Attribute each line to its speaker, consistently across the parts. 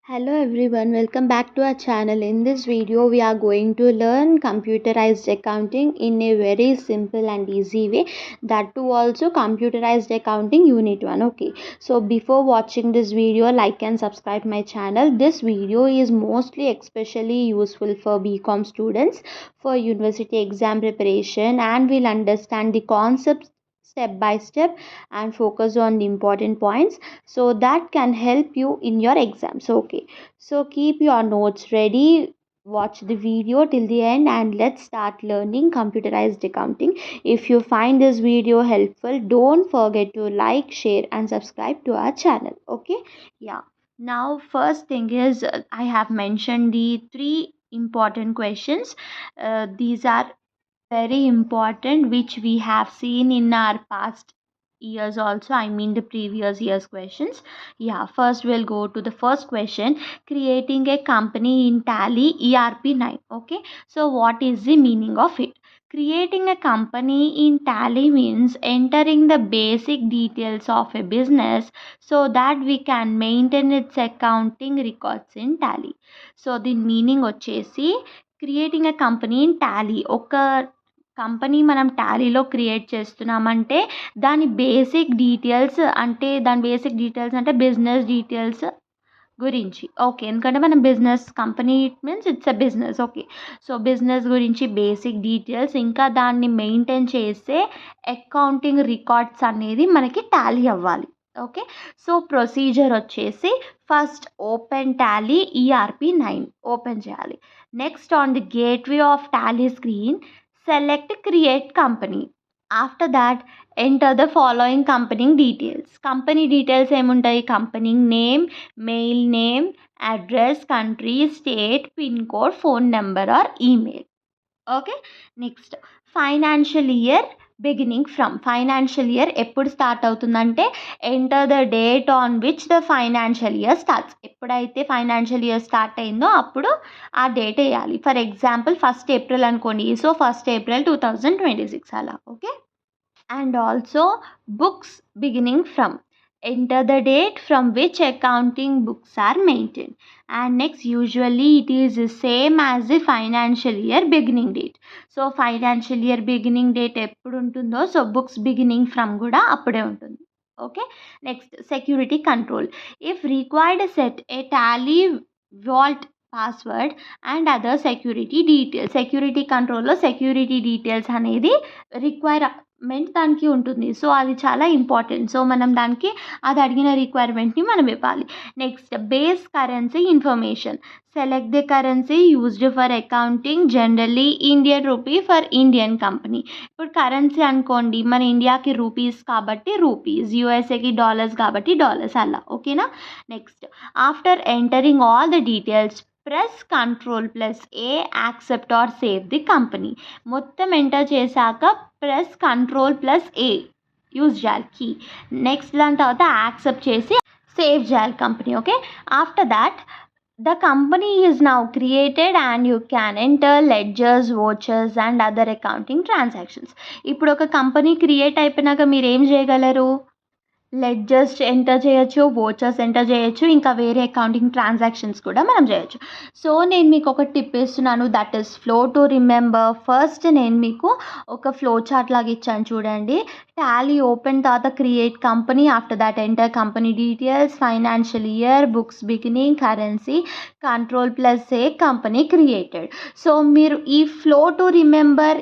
Speaker 1: Hello everyone, welcome back to our channel. In this video, we are going to learn computerized accounting in a very simple and easy way. That too also computerized accounting unit 1. Okay, so before watching this video, like and subscribe my channel. This video is mostly especially useful for BCom students for university exam preparation, and will understand the concepts step by step and focus on the important points, so that can help you in your exams. Okay, so keep your notes ready, watch the video till the end, and let's start learning computerized accounting. If you find this video helpful, don't forget to like, share and subscribe to our channel. Okay, yeah. Now first thing is, I have mentioned the three important questions. These are very important, which we have seen in our past years also, I mean the previous years questions. Yeah, first we'll go to the first question: creating a company in Tally ERP 9. Okay, so what is the meaning of it? Creating a company in Tally means entering the basic details of a business so that we can maintain its accounting records in Tally. So the meaning వచ్చేసి, creating a company in Tally, ఒక company మనం టాలీలో create చేస్తున్నామంటే దాని basic details అంటే business details గురించి. Okay, ఎందుకంటే మనం business company, it means it's a business. Okay, so business గురించి బేసిక్ డీటెయిల్స్, ఇంకా దాన్ని మెయింటైన్ చేసే అకౌంటింగ్ రికార్డ్స్ అనేది మనకి టాలీ అవ్వాలి. ఓకే, సో ప్రొసీజర్ వచ్చేసి, first open Tally ERP 9 open చేయాలి. Next on the gateway of Tally screen select create company. After that, enter the following company details. Company details ఏముంటాయి? company name, mail name, address, country, state, pin code, phone number or email. Okay, next financial year beginning from. Financial year ఎప్పుడు start అవుతుందంటే, enter the date on which the financial year starts. ఎప్పుడైతే financial year start అయిందో అప్పుడు ఆ date వేయాలి. For example 1st April అనుకోండి, so 1st April 2026 అలా. Okay, and also books beginning from. Enter the date from which accounting books are maintained. And next, usually it is the same as the financial year beginning date. So financial year beginning date ఎప్పుడు ఉంటుందో, so books beginning from కూడా అప్పుడే ఉంటుంది. Okay, next security control. If required set a Tally vault password and other security details. Security కంట్రోల్లో security details అనేది requirement దానికి ఉంటుంది. So అది చాలా ఇంపార్టెంట్. సో మనం దానికి అది అడిగిన రిక్వైర్మెంట్ని మనం ఇవ్వాలి. Next, base currency information. Select the currency used for accounting, generally Indian rupee for Indian company. ఇప్పుడు కరెన్సీ అనుకోండి, మన ఇండియాకి రూపీస్ కాబట్టి రూపీస్, యూఎస్ఏకి డాలర్స్ కాబట్టి డాలర్స్ అలా. ఓకేనా. Next, after entering all the details press Ctrl+A, accept or save the company. మొత్తం enter చేశాక ప్రెస్ Ctrl+A యూజ్ చేయాలి కీ. నెక్స్ట్ దాని తర్వాత యాక్సెప్ట్ చేసి సేవ్ చేయాలి company. Okay, after that the company is now created and you can enter ledgers, vouchers and other accounting transactions. ఇప్పుడు ఒక company create అయిపోయినాక మీరు ఏం చేయగలరు? లెడ్జర్స్ ఎంటర్ చేయొచ్చు, వోచర్స్ ఎంటర్ చేయొచ్చు, ఇంకా వేరే అకౌంటింగ్ ట్రాన్సాక్షన్స్ కూడా మనం చేయొచ్చు. సో నేను మీకు ఒక టిప్ ఇస్తున్నాను, that is flow to remember. First నేను మీకు ఒక ఫ్లో చార్ట్ లాగా ఇచ్చాను చూడండి. టాలీ ఓపెన్ తర్వాత create company, after that enter company details, financial year, books beginning, currency, Ctrl+A, company created. So మీరు ఈ ఫ్లో టు రిమెంబర్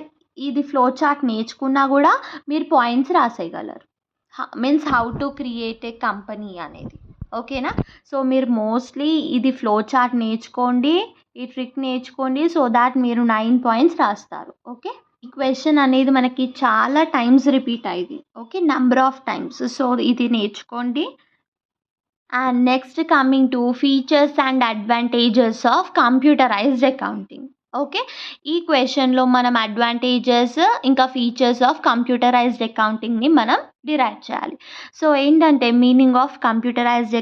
Speaker 1: ఇది ఫ్లో చార్ట్ నేర్చుకున్నా కూడా మీరు పాయింట్స్ రాసేయగలరు. Means how to create a company అనేది. ఓకేనా. సో మీరు మోస్ట్లీ ఇది ఫ్లో చార్ట్ నేర్చుకోండి, ఈ ట్రిక్ నేర్చుకోండి, సో దాట్ మీరు 9 పాయింట్స్ రాస్తారు. ఓకే, ఈ క్వశ్చన్ అనేది మనకి చాలా టైమ్స్ రిపీట్ అయింది. Okay, number of times. So ఇది నేర్చుకోండి. And next, coming to features and advantages of computerised accounting. Okay, ఈ క్వశ్చన్లో మనం అడ్వాంటేజెస్ ఇంకా ఫీచర్స్ ఆఫ్ కంప్యూటరైజ్డ్ అకౌంటింగ్ని మనం డిరైవ్ చేయాలి. సో ఏంటంటే meaning of computerised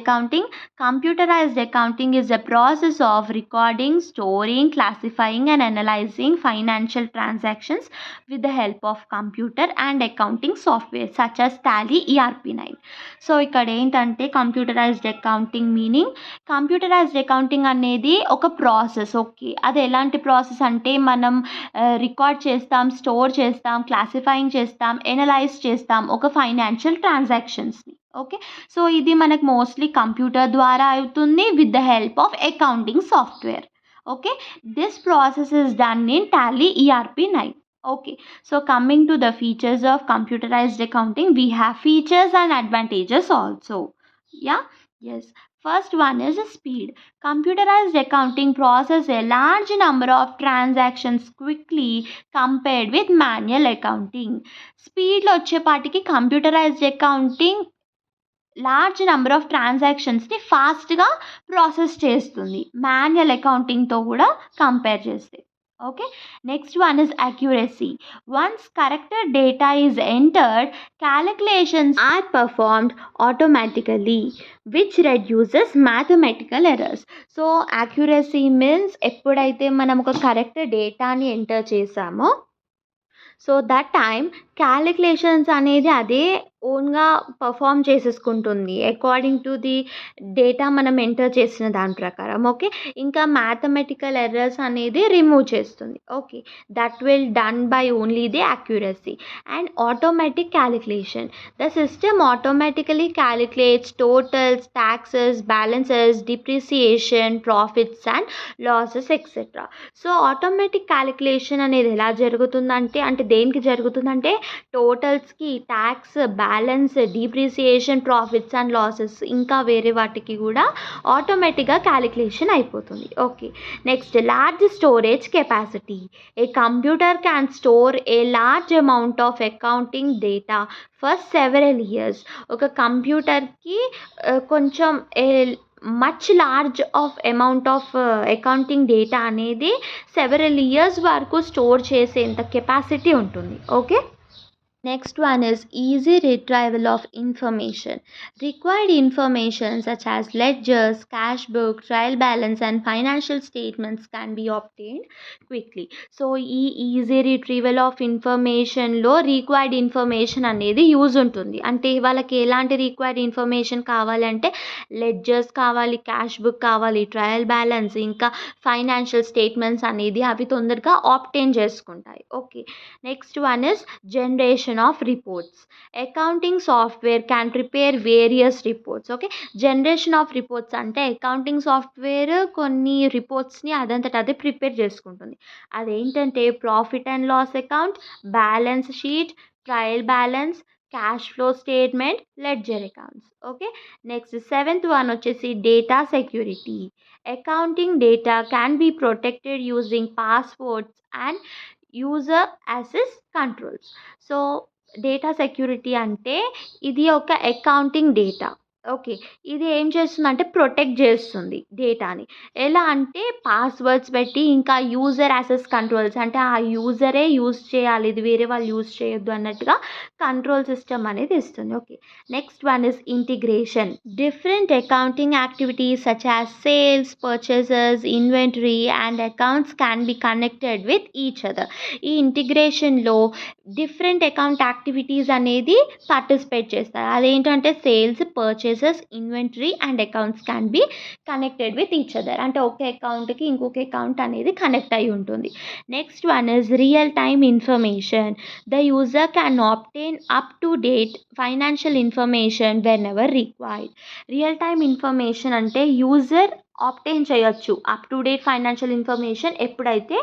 Speaker 1: accounting is the process of recording, storing, classifying and analysing financial transactions with the help of computer and accounting software such as Tally, ERP9. So ఇక్కడ ఏంటంటే computerised accounting అనేది ఒక process. Okay, అది ఎలాంటి process అంటే మనం record చేస్తాం, store చేస్తాం, క్లాసిఫైయింగ్ చేస్తాం, ఎనలైజ్ చేస్తాం ఒక ఫైనాన్షియల్ ట్రాన్సాక్షన్స్ని. ఓకే, సో ఇది మనకు మోస్ట్లీ కంప్యూటర్ ద్వారా అవుతుంది with the help of accounting software. Okay, this process is done in Tally, ERP9. Okay, so coming to the features of computerized accounting, we have features and advantages also. Yeah, yes. First one is speed. Computerized accounting process a large number of transactions quickly compared with manual accounting. Speed లో వచ్చేపాటికి computerised accounting large number of ట్రాన్సాక్షన్స్ని ఫాస్ట్గా process చేస్తుంది manual అకౌంటింగ్తో కూడా compare చేస్తే. Okay, next one is accuracy. Once correct data is entered, calculations are performed automatically, which reduces mathematical errors. So accuracy means ఎప్పుడైతే మనం ఒక కరెక్ట్ డేటాని ఎంటర్ చేసామో సో దట్ టైం క్యాలిక్యులేషన్స్ అనేది అదే ఓన్గా పర్ఫామ్ చేసేసుకుంటుంది అకార్డింగ్ టు ది డేటా మనం ఎంటర్ చేసిన దాని ప్రకారం. ఓకే, ఇంకా మ్యాథమెటికల్ ఎర్రర్స్ అనేది రిమూవ్ చేస్తుంది. Okay, that will done by only the accuracy and automatic calculation. The system automatically calculates totals, taxes, balances, depreciation, profits and losses etc. So automatic calculation అనేది ఎలా జరుగుతుందంటే దేనికి జరుగుతుందంటే టోటల్స్కి, tax, balance, depreciation, profits and losses ఇంకా వేరే వాటికి కూడా ఆటోమేటిక్గా క్యాలిక్యులేషన్ అయిపోతుంది. Okay, next large storage capacity. A computer can store a large amount of accounting data for several years. ఒక కంప్యూటర్కి కొంచెం much large of amount of accounting data అనేది several years వరకు స్టోర్ చేసేంత కెపాసిటీ ఉంటుంది. Okay, next one is easy retrieval of information. Required information such as ledgers, cash book, trial balance and financial statements can be obtained quickly. So ఈ easy retrieval of ఇన్ఫర్మేషన్లో required information అనేది use ఉంటుంది. అంటే వాళ్ళకి ఎలాంటి required information కావాలంటే ledgers కావాలి, cash book కావాలి, ట్రయల్ బ్యాలెన్స్ ఇంకా ఫైనాన్షియల్ స్టేట్మెంట్స్ అనేది అవి తొందరగా ఆప్టైన్ చేసుకుంటాయి. Okay, next one is generation of reports. Accounting software can prepare various reports. Okay, generation of reports అంటే అకౌంటింగ్ సాఫ్ట్వేర్ కొన్ని రిపోర్ట్స్ని అదంతట అదే ప్రిపేర్ చేసుకుంటుంది. అదేంటంటే profit and loss account, balance sheet, trial balance, cash flow statement, ledger accounts. Okay, next seventh one వచ్చేసి data security. Accounting data can be protected using passwords and user access controls. So data security అంటే ఇది ఒక accounting data. Okay, ఇది ఏం చేస్తుందంటే protect చేస్తుంది డేటాని. ఎలా అంటే పాస్వర్డ్స్ పెట్టి ఇంకా యూజర్ యాక్సెస్ కంట్రోల్స్ అంటే ఆ యూజరే యూజ్ చేయాలి, ఇది వేరే వాళ్ళు యూజ్ చేయొద్దు అన్నట్టుగా కంట్రోల్ సిస్టమ్ అనేది ఇస్తుంది. Okay, next one is integration. Different accounting activities such as sales, purchases, inventory and accounts can be connected with each other. ఈ ఇంటిగ్రేషన్లో డిఫరెంట్ అకౌంట్ యాక్టివిటీస్ అనేది పార్టిసిపేట్ చేస్తారు. అదేంటంటే sales, purchases, inventory and accounts can be connected with each other. అంటే ఒక అకౌంట్కి ఇంకొక account అనేది కనెక్ట్ అయి ఉంటుంది. Next one is real time information. The user can obtain up to date financial information when ever required. Real time information అంటే user obtain చేయొచ్చు up to date financial information ఎప్పుడైతే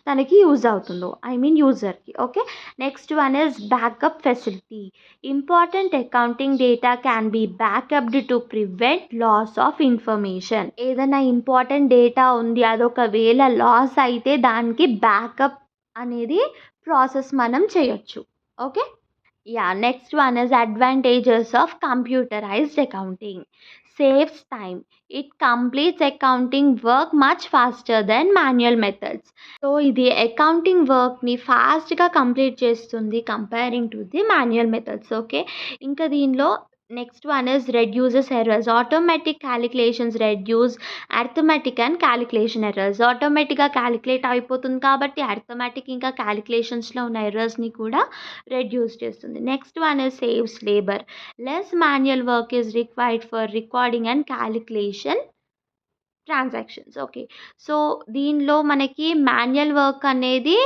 Speaker 1: తనకి యూజ్ అవుతుందో, యూజర్కి. Okay, next one is backup facility. Important accounting data can be backed up to prevent loss of information. ఏదైనా important data ఉంది, అదొకవేళ loss అయితే దానికి బ్యాకప్ అనేది ప్రాసెస్ మనం చేయొచ్చు. Okay, next one is advantages of computerized accounting. saves time. It completes accounting work much faster than manual methods. So ఇది accounting వర్క్ని ఫాస్ట్గా కంప్లీట్ చేస్తుంది comparing to the manual methods. Okay, ఇంకా దీనిలో next one is reduces errors. Automatic calculations reduce arithmetic and calculation errors. ఆటోమేటిక్గా calculate అయిపోతుంది కాబట్టి arithmetic ఇంకా క్యాలిక్యులేషన్స్లో ఉన్న ఎర్రర్స్ని కూడా రెడ్యూస్ చేస్తుంది. Next one is saves labour. Less manual work is required for recording and calculation transactions. Okay, so దీనిలో మనకి manual work అనేది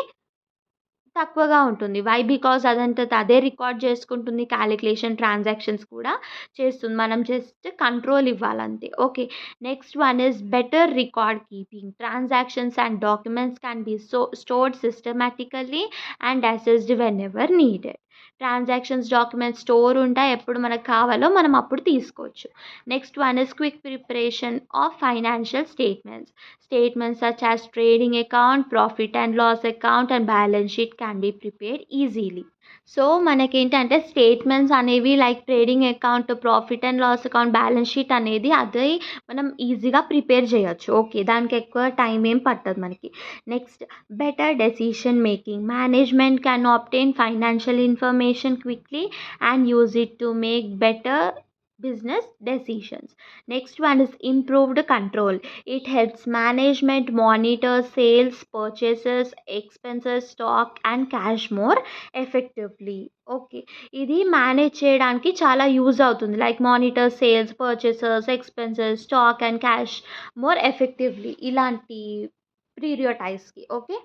Speaker 1: తక్కువగా ఉంటుంది. వై? బికాజ్ అదంతట అదే రికార్డ్ చేసుకుంటుంది, క్యాలిక్యులేషన్ ట్రాన్సాక్షన్స్ కూడా చేస్తుంది. మనం జస్ట్ కంట్రోల్ ఇవ్వాలంతే. Okay, next one is better record keeping. Transactions and documents can be stored systematically and accessed whenever needed. Transactions documents store ఉంటాయి, ఎప్పుడు మనకు కావాలో మనం అప్పుడు తీసుకోవచ్చు. Next one is quick preparation of financial statements. Statements such as trading account, profit and loss account and balance sheet can be prepared easily. So మనకేంటంటే statements అనేవి like trading account, profit and loss account, balance sheet అనేది అది మనం ఈజీగా prepare చేయొచ్చు. Okay, దానికి ఎక్కువ time ఏం పట్టదు మనకి. Next, better decision making. Management can obtain financial information quickly and use it to make better business decisions. Next one is improved control. It helps management monitor sales, purchases, expenses, stock and cash more effectively. Okay, ఇది manage చేయడానికి చాలా use అవుతుంది. Like monitor sales, purchases, expenses, stock and cash more effectively ఇలాంటి ప్రియోరిటైజ్కి. Okay,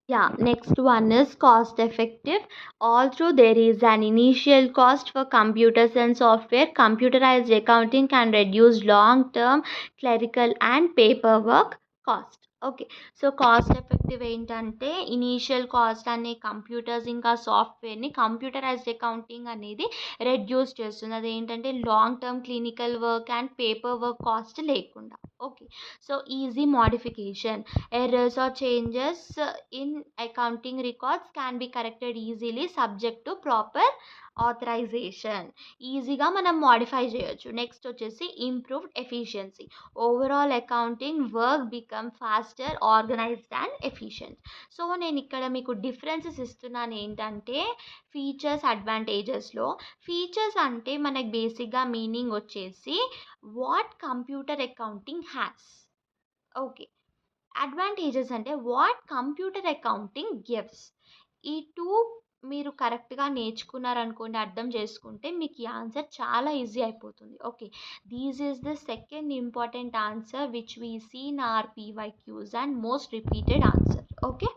Speaker 1: yeah, next one is cost effective. Although there is an initial cost for computers and software, computerized accounting can reduce long term clerical and paperwork cost. Okay, so cost effective ఏంటంటే initial cost అనే computers ఇంకా సాఫ్ట్వేర్ని computerised accounting అనేది reduce చేస్తుంది. అదేంటంటే long term clinical work and paper work cost లేకుండా. Okay, so easy modification. Errors or changes in accounting records can be corrected easily subject to proper authorization. ఈజీగా మనం modify చేయొచ్చు. Next వచ్చేసి improved efficiency. Overall accounting work become faster, organised and efficient. So నేను ఇక్కడ మీకు differences ఇస్తున్నాను ఏంటంటే features, అడ్వాంటేజెస్లో. Features అంటే మనకి బేసిక్గా మీనింగ్ వచ్చేసి what computer accounting has. Okay, advantages అంటే వాట్ కంప్యూటర్ అకౌంటింగ్ గివ్స్. ఈ టూ మీరు కరెక్ట్గా నేర్చుకున్నారనుకోండి, అర్థం చేసుకుంటే మీకు ఈ ఆన్సర్ చాలా ఈజీ అయిపోతుంది. Okay, these is the second important answer which we see in our PYQs and most repeated answer. Okay,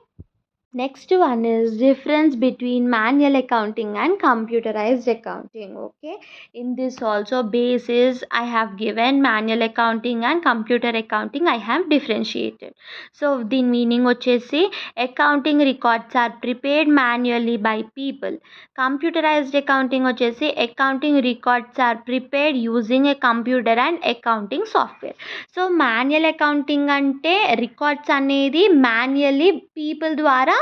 Speaker 1: next one is difference between manual accounting and computerized accounting. Okay, in this also basis I have given manual accounting and computer accounting I have differentiated. So the meaning vachesi accounting records are prepared manually by people. Computerized accounting vachesi accounting records are prepared using a computer and accounting software. So manual accounting అంటే records అనేది manually people ద్వారా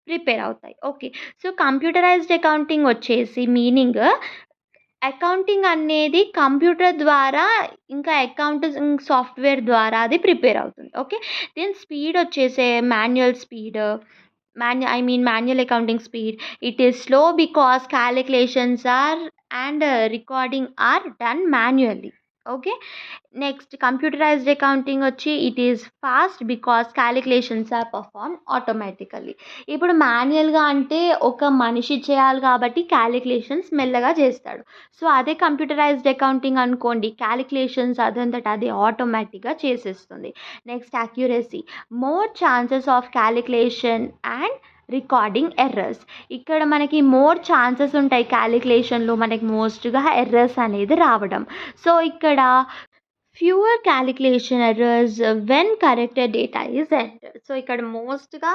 Speaker 1: prepare అవుతాయి. Okay, so computerised accounting వచ్చేసి meaning accounting అనేది computer ద్వారా ఇంకా accounting software ద్వారా అది ప్రిపేర్ అవుతుంది. ఓకే, దీని స్పీడ్ వచ్చేసే manual speed, manual accounting speed. It is slow because calculations are and recording are done manually. Okay, next computerized accounting వచ్చి it is fast because calculations are performed automatically. ఇప్పుడు మాన్యువల్గా అంటే ఒక మనిషి చేయాలి కాబట్టి క్యాలిక్యులేషన్స్ మెల్లగా చేస్తాడు. సో అదే కంప్యూటరైజ్డ్ అకౌంటింగ్ అనుకోండి, క్యాలిక్యులేషన్స్ అదంతట అదే ఆటోమేటిక్గా చేసేస్తుంది. Next accuracy. More chances of calculation and recording errors. ఇక్కడ మనకి మోర్ ఛాన్సెస్ ఉంటాయి క్యాలిక్యులేషన్లో మనకి మోస్ట్గా ఎర్రర్స్ అనేది రావడం. సో ఇక్కడ fewer calculation errors when corrected data is entered. So ఇక్కడ మోస్ట్గా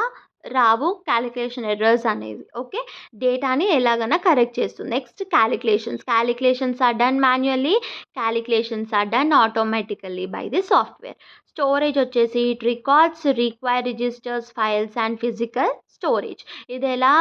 Speaker 1: రావు క్యాలిక్యులేషన్ ఎర్రర్స్ అనేది. ఓకే, డేటాని ఎలాగైనా కరెక్ట్ చేస్తుంది. Next calculations are done manually, calculations are done automatically by the software. Storage వచ్చేసి it records require registers files and physical storage. ఇది ఎలా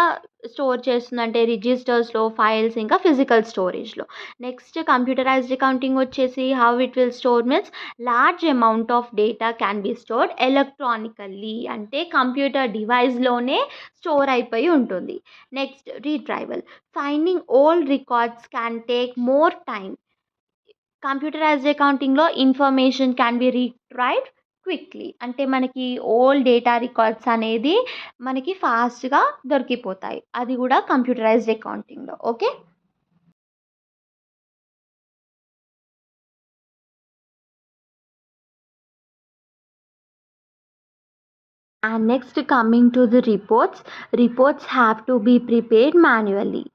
Speaker 1: స్టోర్ చేస్తుందంటే రిజిస్టర్స్లో, ఫైల్స్, ఇంకా ఫిజికల్ స్టోరేజ్లో. నెక్స్ట్ కంప్యూటరైజ్డ్ అకౌంటింగ్ వచ్చేసి how it will store means large amount of data can be stored electronically, అంటే computer డివైస్లోనే స్టోర్ అయిపోయి ఉంటుంది. Next retrieval, finding old records can take more time. Computerised అకౌంటింగ్లో information can be retrieved quickly, అంటే మనకి old data records అనేది మనకి ఫాస్ట్గా దొరికిపోతాయి. అది కూడా కంప్యూటరైజ్డ్ అకౌంటింగ్లో. Okay. And next, coming to the reports have to be prepared manually.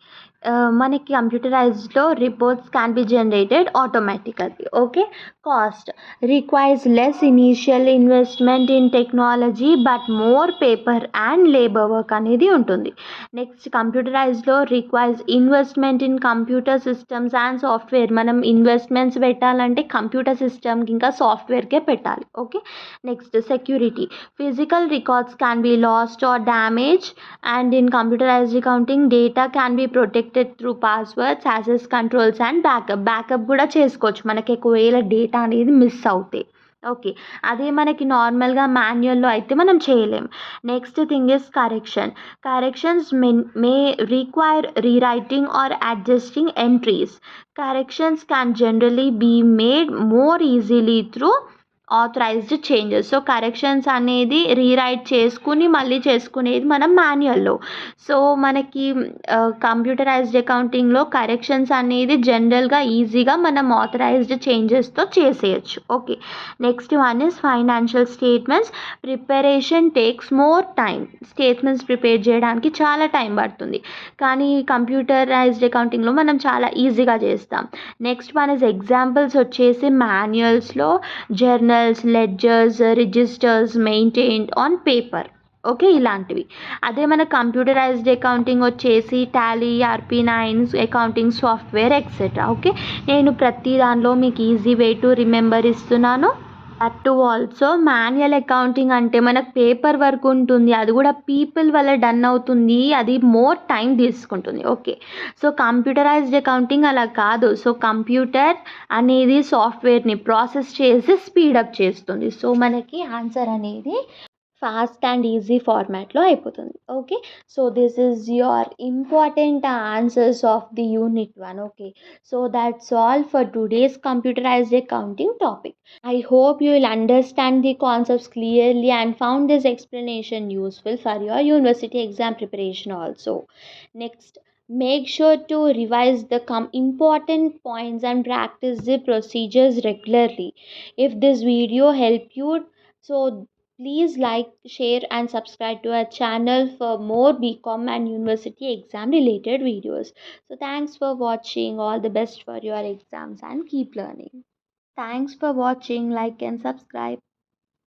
Speaker 1: మనకి కంప్యూటరైజ్డ్లో reports can be generated automatically. Okay. Cost requires less initial investment in technology but more paper and labour work అనేది ఉంటుంది. Next కంప్యూటరైజ్డ్లో requires investment in computer systems and software. మనం investments పెట్టాలంటే computer సిస్టమ్కి ఇంకా సాఫ్ట్వేర్కే పెట్టాలి. Okay. Next security, physical records can be lost or damaged, and in computerized accounting data can be protected through passwords, access controls and backup కూడా చేసుకోవచ్చు మనకి ఒకవేళ డేటా అనేది మిస్ అవుతే. ఓకే. అదే మనకి నార్మల్గా మాన్యువల్లో అయితే మనం చేయలేం. Next thing is corrections may require rewriting or adjusting entries. Corrections can generally be made more easily through authorised changes. So corrections అనేది రీరైట్ చేసుకుని మళ్ళీ చేసుకునేది మనం మాన్యువల్లో. సో మనకి కంప్యూటరైజ్డ్ అకౌంటింగ్లో కరెక్షన్స్ అనేది జనరల్గా ఈజీగా మనం ఆథరైజ్డ్ చేంజెస్తో చేసేయచ్చు. Okay. Next one is financial statements preparation takes more time. Statements prepare చేయడానికి చాలా టైం పడుతుంది, కానీ కంప్యూటరైజ్డ్ అకౌంటింగ్లో మనం చాలా ఈజీగా చేస్తాం. నెక్స్ట్ వన్ ఇస్ ఎగ్జాంపుల్స్ వచ్చేసి మాన్యువల్స్లో journals, ledgers, registers maintained on paper. Okay. ఇలాంటివి. అదే మన కంప్యూటరైజ్డ్ అకౌంటింగ్ వచ్చేసి Tally, RP9 accounting software etcetera. Okay. నేను ప్రతి దానిలో మీకు ఈజీ వే టు రిమెంబర్ ఇస్తున్నాను. దట్ ఆల్సో మాన్యువల్ అకౌంటింగ్ అంటే మనకు పేపర్ వర్క్ ఉంటుంది, అది కూడా పీపుల్ వల్ల డన్ అవుతుంది, అది మోర్ టైం తీసుకుంటుంది. ఓకే. సో కంప్యూటరైజ్డ్ అకౌంటింగ్ అలా కాదు. సో కంప్యూటర్ అనేది సాఫ్ట్వేర్ని ప్రాసెస్ చేసి స్పీడప్ చేస్తుంది. సో మనకి ఆన్సర్ అనేది ఫాస్ట్ అండ్ ఈజీ ఫార్మాట్లో అయిపోతుంది. Okay. So this is your important answers of the unit 1. Okay. So that's all for today's computerized accounting topic. I hope you will understand the concepts clearly and found this explanation useful for your university exam preparation also. Next, make sure to revise the important points and practice the procedures regularly. If this video helped you, so please like, share and subscribe to our channel for more BCom and university exam related videos. So thanks for watching. All the best for your exams and keep learning. Thanks for watching. Like and subscribe.